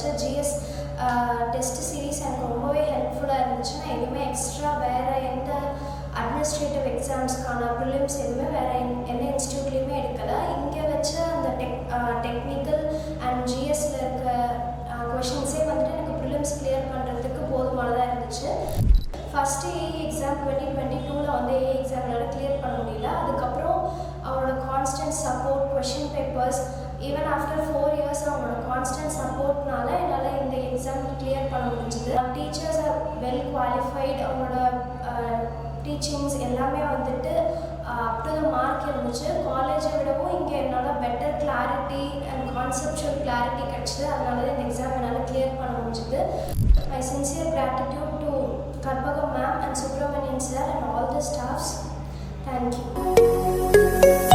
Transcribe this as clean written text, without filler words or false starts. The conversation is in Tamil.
வச்ச ஜிஎஸ் டெஸ்ட் சீரீஸ் எனக்கு ரொம்பவே ஹெல்ப்ஃபுல்லாக இருந்துச்சு. நான் எதுவுமே எக்ஸ்ட்ரா வேறு எந்த அட்மினிஸ்ட்ரேட்டிவ் எக்ஸாம்ஸ்க்கான ப்ரிலிம்ஸ் எதுவுமே வேறு எந்த இன்ஸ்டியூட்லேயுமே எடுக்கலை. இங்கே வச்ச அந்த டெக்னிக்கல் அண்ட் ஜிஎஸ்சில் இருக்க கொஷின்ஸே வந்துட்டு எனக்கு ப்ரிலிம்ஸ் கிளியர் பண்ணுறதுக்கு போதுமானதாக இருந்துச்சு. ஃபஸ்ட்டு ஏஇ எக்ஸாம் 2022 வந்து ஏஇ எக்ஸாம் என்னால் கிளியர் பண்ண முடியல. அதுக்கப்புறம் அவனோட constant support, question papers, even after 4 years அவனோட கான்ஸ்டன்ட் சப்போர்ட்னால என்னால் இந்த எக்ஸாம் கிளியர் பண்ண முடிஞ்சுது. Teachers are well qualified. அவனோட டீச்சிங்ஸ் எல்லாமே வந்துட்டு அப் டு த மார்க் இருந்துச்சு. காலேஜை விடவும் இங்கே என்னால் better clarity and conceptual clarity கிடச்சிது. அதனால தான் இந்த எக்ஸாம் என்னால் கிளியர் பண்ண முடிஞ்சுது. My sincere gratitude to Karpagam ma'am and Subramanian sir and all the staffs. Thank you.